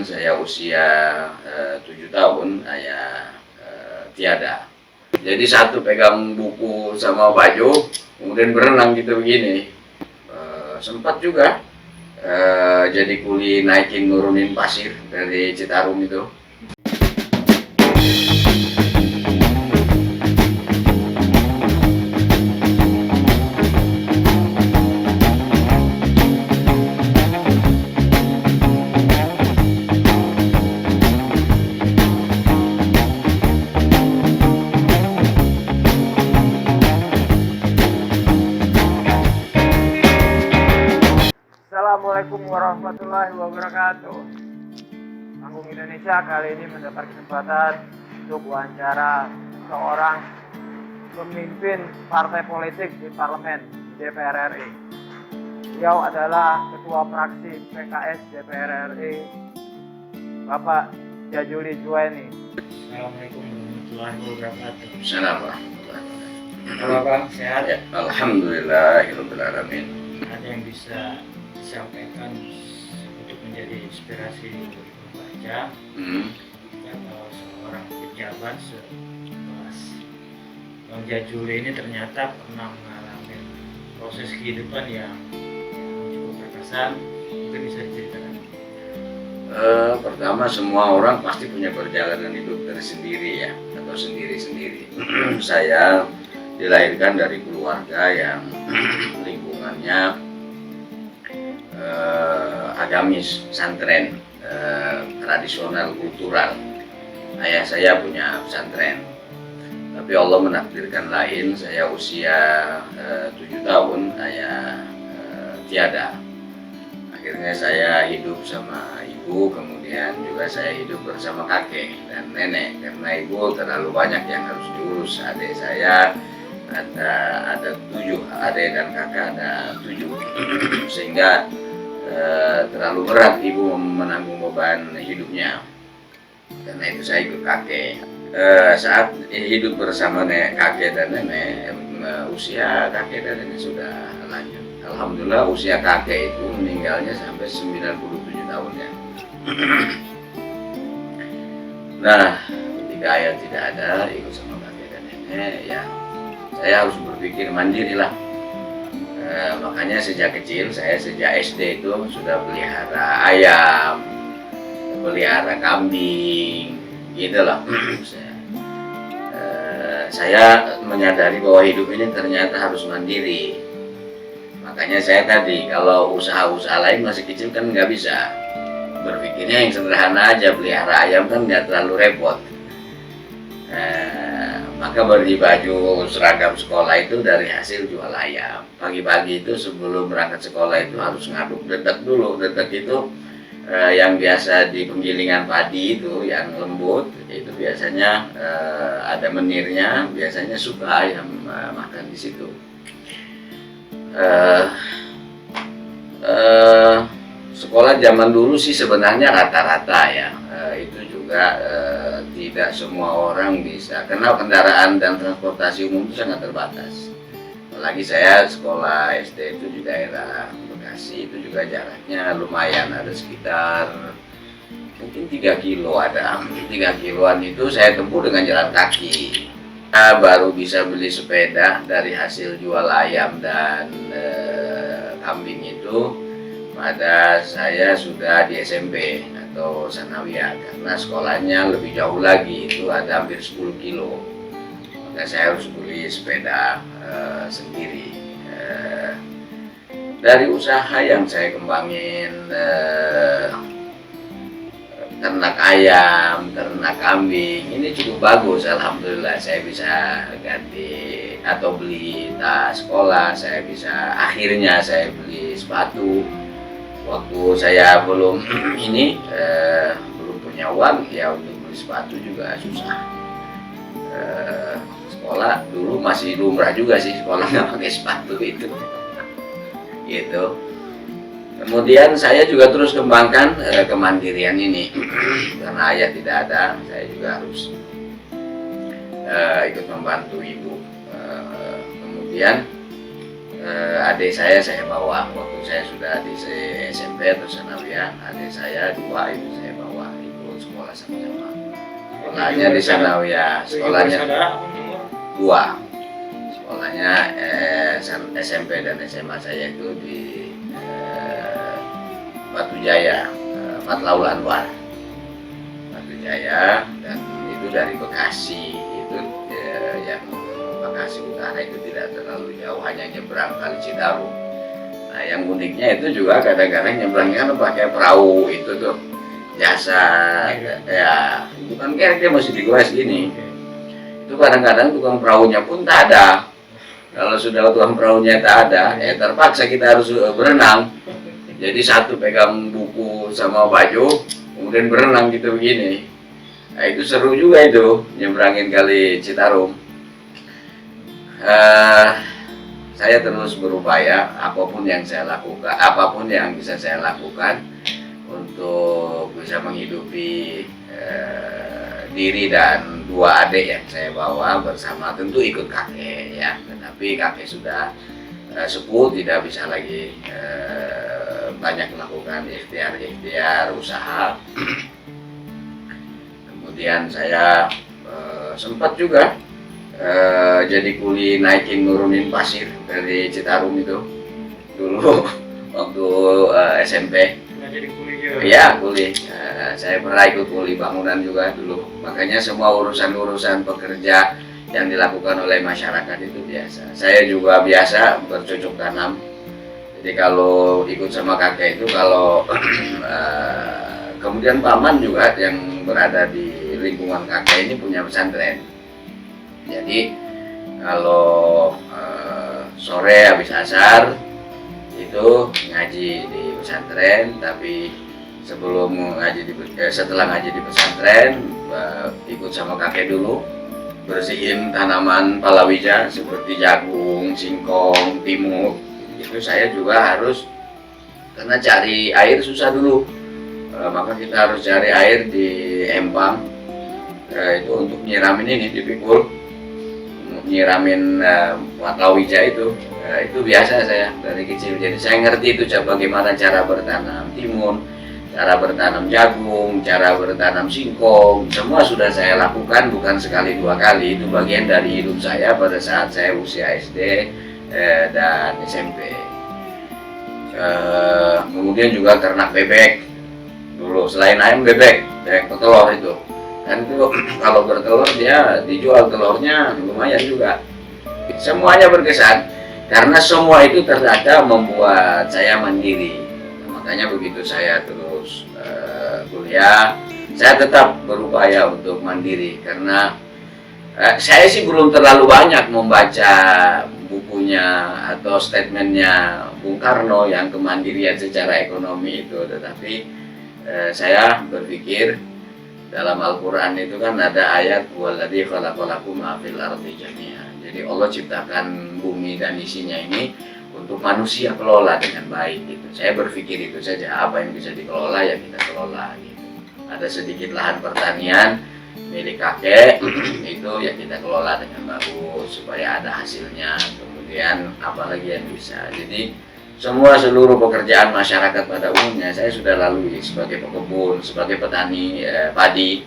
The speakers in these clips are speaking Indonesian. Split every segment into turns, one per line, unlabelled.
saya usia 7 tahun, ayah tiada. Jadi satu pegang buku sama baju, kemudian berenang gitu begini. Sempat juga jadi kuli naikin nurunin pasir dari Citarum itu.
Assalamualaikum warahmatullahi wabarakatuh. Panggung Indonesia kali ini mendapat kesempatan untuk wawancara seorang pemimpin partai politik di parlemen DPR RI. Beliau adalah Ketua Fraksi PKS DPR RI, Bapak Jajuli Juwaini.
Assalamualaikum warahmatullahi wabarakatuh.
Assalamualaikum.
Halo Bang, sehat?
Ya, alhamdulillahirabbil alamin.
Ada yang bisa disampaikan untuk menjadi inspirasi untuk membaca kalau seorang pejabat sekelas Bang Jajuli ini ternyata pernah mengalami proses kehidupan yang cukup berkesan. Mungkin bisa diceritakan?
Pertama, semua orang pasti punya perjalanan hidup tersendiri ya, atau sendiri-sendiri. Saya dilahirkan dari keluarga yang lingkungannya agamis, pesantren, tradisional, kultural. Ayah saya punya pesantren, tapi Allah menakdirkan lain. Saya usia 7 tahun, ayah tiada. Akhirnya saya hidup sama ibu, kemudian juga saya hidup bersama kakek dan nenek, karena ibu terlalu banyak yang harus diurus. Adik saya ada 7, adik dan kakak ada 7, sehingga terlalu berat ibu menanggung beban hidupnya. Karena itu saya ikut kakek. Saat hidup bersama kakek dan nenek, usia kakek dan nenek sudah lanjut. Alhamdulillah usia kakek itu meninggalnya sampai 97 tahun ya. Nah, ketika ayah tidak ada, ikut sama kakek dan nenek, ya saya harus berpikir mandiri lah. Makanya sejak kecil, saya sejak SD itu sudah pelihara ayam, pelihara kambing, gitu loh. Saya menyadari bahwa hidup ini ternyata harus mandiri. Makanya saya tadi, kalau usaha-usaha lain masih kecil kan nggak bisa. Berpikirnya yang sederhana aja, pelihara ayam kan nggak terlalu repot. Maka beli baju seragam sekolah itu dari hasil jual ayam. Pagi-pagi itu sebelum berangkat sekolah itu harus ngaduk detek dulu. Detek itu yang biasa di penggilingan padi itu yang lembut, itu biasanya ada menirnya, biasanya suka ayam makan di situ. Sekolah zaman dulu sih sebenarnya rata-rata ya, itu juga tidak semua orang bisa, karena kendaraan dan transportasi umum itu sangat terbatas. Apalagi saya sekolah SD itu di daerah Bekasi, itu juga jaraknya lumayan, ada sekitar mungkin 3 kilo ada. 3 kiloan itu saya tempuh dengan jalan kaki. Saya baru bisa beli sepeda dari hasil jual ayam dan kambing itu pada saya sudah di SMP atau sanawiyah, karena sekolahnya lebih jauh lagi, itu ada hampir 10 kilo. Maka saya harus beli sepeda sendiri. Dari usaha yang saya kembangin, ternak ayam, ternak kambing, ini cukup bagus. Alhamdulillah saya bisa ganti atau beli tas sekolah, akhirnya saya beli sepatu. Waktu saya belum belum punya uang ya, untuk beli sepatu juga susah. Sekolah dulu masih lumrah juga sih, sekolah nggak pakai sepatu itu. Gitu. Kemudian saya juga terus kembangkan kemandirian ini. Karena ayah tidak ada, saya juga harus ikut membantu ibu. Kemudian adik saya bawa waktu saya sudah di SMP atau sanawiyah, adik saya 2 itu saya bawa. Sekolahnya di Sanawiyah, sekolahnya
Saudara apa nomor?
2. Sekolahnya SMP dan SMA saya itu di Batu Jaya, Matlaul Anwar, Batu Jaya, dan itu dari Bekasi itu yang Bekasi Utara itu tidak terlalu jauh, hanya nyebrang Kali Citarum. Nah, yang uniknya itu juga kadang-kadang nyebrangnya kan pakai perahu itu tuh jasa, ya itu kan kayak masih digoes gini. Itu kadang-kadang tukang perahunya pun tak ada. Kalau sudah tukang perahunya tak ada, terpaksa kita harus berenang. Jadi satu pegang buku sama baju, kemudian berenang gitu begini. Nah, itu seru juga itu, nyebrangin Kali Citarum. Saya terus berupaya apapun yang saya lakukan, apapun yang bisa saya lakukan untuk bisa menghidupi diri dan 2 adik yang saya bawa bersama, tentu ikut kakek ya. Tetapi kakek sudah sepuh, tidak bisa lagi banyak melakukan ikhtiar usaha. Kemudian saya sempat juga jadi kuli naikin nurunin pasir dari Citarum itu dulu waktu SMP.
Jadi kuli juga.
Iya, kuli. Saya pernah ikut kuli bangunan juga dulu. Makanya semua urusan-urusan pekerja yang dilakukan oleh masyarakat itu biasa. Saya juga biasa bercocok tanam. Jadi kalau ikut sama kakek itu, kalau kemudian paman juga yang berada di lingkungan kakek ini punya pesantren. Jadi kalau sore habis asar itu ngaji di pesantren, tapi sebelum setelah ngaji di pesantren ikut sama kakek dulu bersihin tanaman palawija seperti jagung, singkong, timun. Itu saya juga harus, karena cari air susah dulu, maka kita harus cari air di empang, itu untuk nyiramin ini, dipikul, nyiramin palawija itu biasa saya dari kecil. Jadi saya ngerti itu bagaimana cara bertanam timun, cara bertanam jagung, cara bertanam singkong, semua sudah saya lakukan, bukan sekali 2 kali. Itu bagian dari hidup saya pada saat saya usia SD dan SMP. Kemudian juga ternak bebek dulu, selain ayam bebek petelur itu. Dan itu kalau bertelur dia dijual telurnya lumayan juga. Semuanya berkesan karena semua itu ternyata membuat saya mandiri. Makanya begitu saya terus kuliah, saya tetap berupaya untuk mandiri, karena saya sih belum terlalu banyak membaca bukunya atau statementnya Bung Karno yang kemandirian secara ekonomi itu, tetapi saya berpikir dalam Al-Quran itu kan ada ayat waladzi khalaqalakum ma fil ardi jami'an. Jadi Allah ciptakan bumi dan isinya ini untuk manusia kelola dengan baik gitu. Saya berpikir itu saja, apa yang bisa dikelola ya kita kelola gitu. Ada sedikit lahan pertanian milik kakek itu ya kita kelola dengan bagus supaya ada hasilnya. Kemudian apalagi yang bisa. Jadi seluruh pekerjaan masyarakat pada umumnya saya sudah lalui sebagai pekebun, sebagai petani padi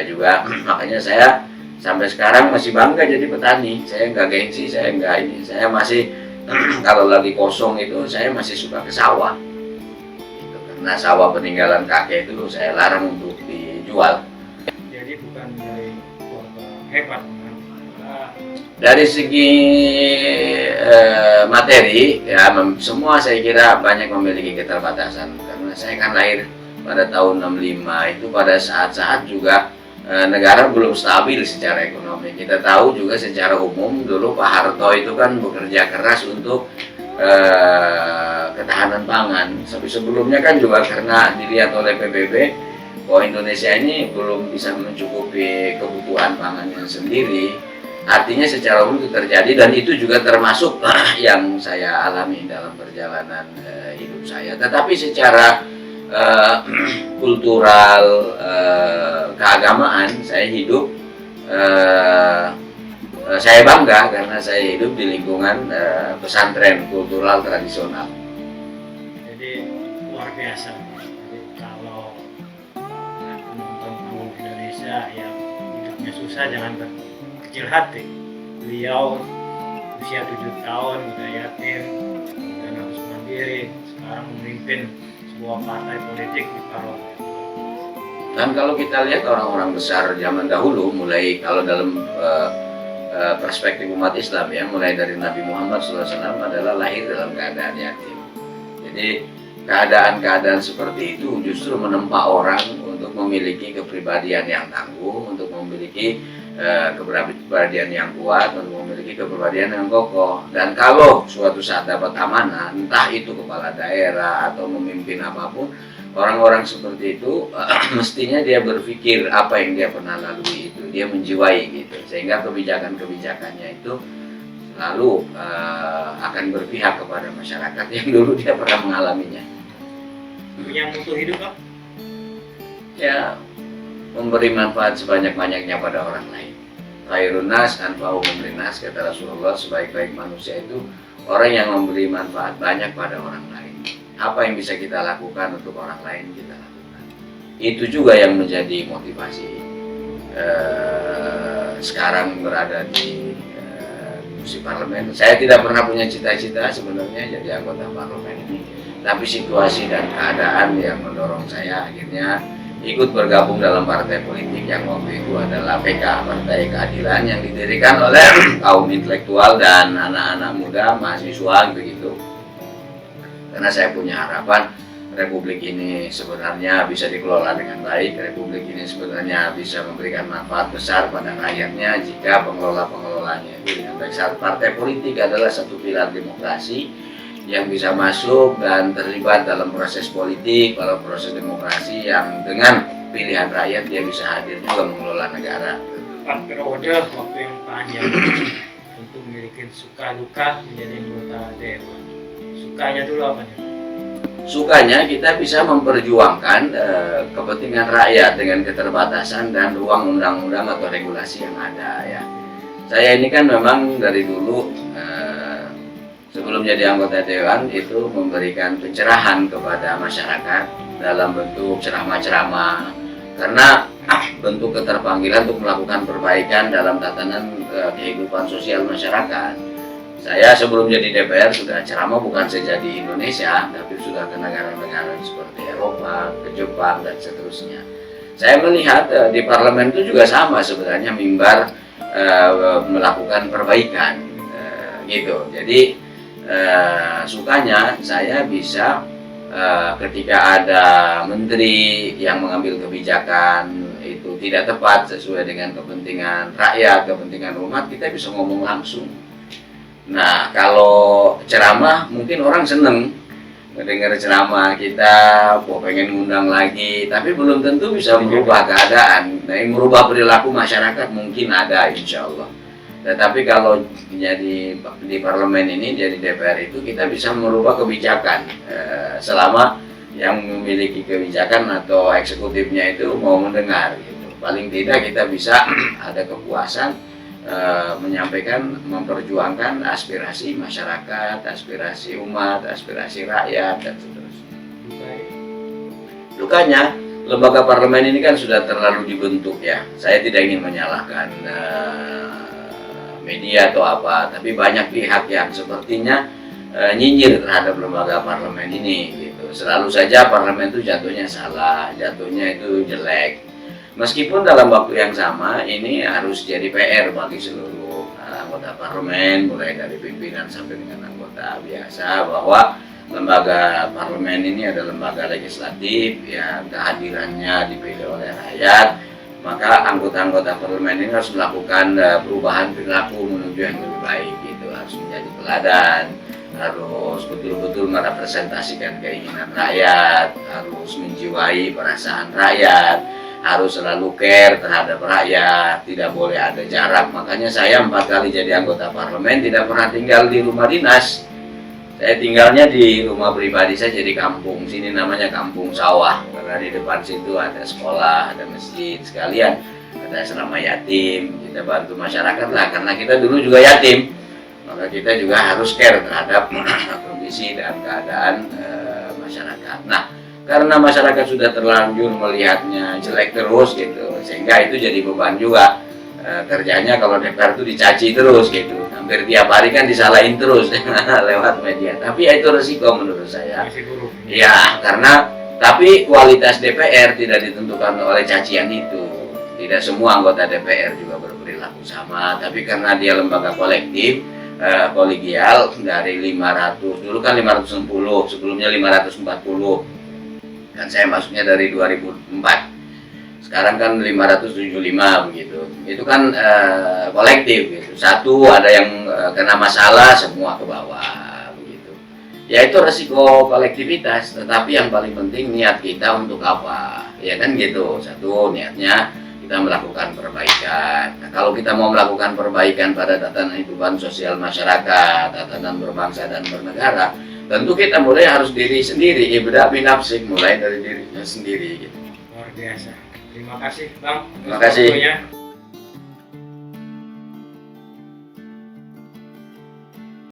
juga. Makanya saya sampai sekarang masih bangga jadi petani. Saya nggak gengsi, saya nggak ini, saya masih kalau lagi kosong itu saya masih suka ke sawah. Gitu. Karena sawah peninggalan kakek itu saya larang untuk dijual.
Jadi bukan dari keluarga hebat.
Dari segi materi ya semua saya kira banyak memiliki keterbatasan, karena saya kan lahir pada tahun 65 itu pada saat-saat juga negara belum stabil secara ekonomi. Kita tahu juga secara umum dulu Pak Harto itu kan bekerja keras untuk ketahanan pangan. Tapi sebelumnya kan juga karena dilihat oleh PBB bahwa Indonesia ini belum bisa mencukupi kebutuhan pangannya sendiri. Artinya secara umum itu terjadi, dan itu juga termasuk yang saya alami dalam perjalanan hidup saya. Tetapi secara kultural, keagamaan, saya hidup, saya bangga karena saya hidup di lingkungan pesantren kultural tradisional.
Jadi luar biasa. Jadi kalau penonton Indonesia yang hidupnya susah, jangan kecil hati. Beliau usia 7 tahun udah yatim dan harus mandiri, sekarang memimpin sebuah partai politik di parlemen.
Dan kalau kita lihat orang-orang besar zaman dahulu, mulai kalau dalam perspektif umat Islam ya, mulai dari Nabi Muhammad SAW adalah lahir dalam keadaan yatim. Jadi keadaan-keadaan seperti itu justru menempa orang untuk memiliki kepribadian yang tangguh, untuk memiliki kepribadian yang kuat, untuk memiliki kepribadian yang kokoh. Dan kalau suatu saat dapat amanah, entah itu kepala daerah atau memimpin apapun, orang-orang seperti itu mestinya dia berpikir apa yang dia pernah lalui itu, dia menjiwai gitu, sehingga kebijakan-kebijakannya itu selalu akan berpihak kepada masyarakat yang dulu dia pernah mengalaminya.
Punya mutu hidup Pak?
Ya, memberi manfaat sebanyak-banyaknya pada orang lain. Khairun nas anfa'uhum linnas, kata Rasulullah, sebaik-baik manusia itu orang yang memberi manfaat banyak pada orang lain. Apa yang bisa kita lakukan untuk orang lain, kita lakukan. Itu juga yang menjadi motivasi sekarang berada di kursi parlemen. Saya tidak pernah punya cita-cita sebenarnya jadi anggota parlemen ini, tapi situasi dan keadaan yang mendorong saya akhirnya ikut bergabung dalam partai politik yang waktu itu adalah PK, Partai Keadilan, yang didirikan oleh kaum intelektual dan anak-anak muda, mahasiswa begitu. Karena saya punya harapan Republik ini sebenarnya bisa dikelola dengan baik, Republik ini sebenarnya bisa memberikan manfaat besar pada rakyatnya jika pengelola-pengelolanya itu dengan baik. Partai politik adalah satu pilar demokrasi yang bisa masuk dan terlibat dalam proses politik, dalam proses demokrasi yang dengan pilihan rakyat dia bisa hadir juga mengelola negara.
4 periode waktu yang panjang untuk memiliki suka duka menjadi anggota dewan. Sukanya dulu apa nih?
Sukanya kita bisa memperjuangkan kepentingan rakyat dengan keterbatasan dan ruang undang-undang atau regulasi yang ada ya. Saya ini kan memang dari dulu sebelum jadi anggota dewan itu memberikan pencerahan kepada masyarakat dalam bentuk ceramah-ceramah, karena bentuk keterpanggilan untuk melakukan perbaikan dalam tatanan kehidupan sosial masyarakat. Saya sebelum jadi DPR sudah ceramah bukan saja di Indonesia, tapi sudah ke negara-negara seperti Eropa, ke Jepang, dan seterusnya. Saya melihat di parlemen itu juga sama sebenarnya, mimbar melakukan perbaikan gitu. Jadi sukanya saya bisa ketika ada menteri yang mengambil kebijakan itu tidak tepat sesuai dengan kepentingan rakyat, kepentingan umat, kita bisa ngomong langsung. Nah, kalau ceramah mungkin orang seneng mendengar ceramah kita, pengen ngundang lagi, tapi belum tentu bisa merubah keadaan. Nah, yang merubah perilaku masyarakat mungkin ada, insya Allah. Tetapi kalau menjadi di parlemen ini, jadi DPR itu, kita bisa merubah kebijakan selama yang memiliki kebijakan atau eksekutifnya itu mau mendengar. Gitu. Paling tidak kita bisa ada kepuasan menyampaikan, memperjuangkan aspirasi masyarakat, aspirasi umat, aspirasi rakyat, dan seterusnya. Lukanya, lembaga parlemen ini kan sudah terlalu dibentuk ya. Saya tidak ingin menyalahkan media atau apa, tapi banyak pihak yang sepertinya nyinyir terhadap lembaga parlemen ini. Gitu. Selalu saja parlemen itu jatuhnya salah, jatuhnya itu jelek. Meskipun dalam waktu yang sama ini harus jadi PR bagi seluruh anggota parlemen, mulai dari pimpinan sampai dengan anggota biasa, bahwa lembaga parlemen ini adalah lembaga legislatif yang kehadirannya dipilih oleh rakyat. Maka anggota-anggota parlemen ini harus melakukan perubahan perilaku menuju yang lebih baik, gitu. Harus menjadi teladan, harus betul-betul merepresentasikan keinginan rakyat, harus menjiwai perasaan rakyat, harus selalu care terhadap rakyat, tidak boleh ada jarak. Makanya saya 4 kali jadi anggota parlemen tidak pernah tinggal di rumah dinas. Saya tinggalnya di rumah pribadi saya, di kampung. Sini namanya kampung sawah, karena di depan situ ada sekolah, ada masjid sekalian, ada asrama yatim. Kita bantu masyarakat lah, karena kita dulu juga yatim. Maka kita juga harus care terhadap kondisi dan keadaan masyarakat. Nah, karena masyarakat sudah terlanjur melihatnya jelek terus gitu, sehingga itu jadi beban juga. kerjanya kalau DPR itu dicaci terus gitu, hampir tiap hari kan disalahin terus lewat media. Tapi ya itu resiko menurut saya.
Masih buruk.
Ya, karena tapi kualitas DPR tidak ditentukan oleh cacian itu. Tidak semua anggota DPR juga berperilaku sama, tapi karena dia lembaga kolektif, kolegial dari 500, dulu kan 560, sebelumnya 540. Dan saya masuknya dari 2004. Sekarang kan 575 begitu. Itu kan kolektif gitu. Satu ada yang kena masalah, semua ke bawah begitu. Ya itu resiko kolektivitas, tetapi yang paling penting niat kita untuk apa? Ya kan gitu. Satu, niatnya kita melakukan perbaikan. Nah, kalau kita mau melakukan perbaikan pada tatanan kehidupan sosial masyarakat, tatanan berbangsa dan bernegara, tentu kita mulai harus diri sendiri, ibda' binafsik, mulai dari dirinya sendiri gitu.
Luar biasa. Terima kasih Bang.
Terima kasih.
Waktunya.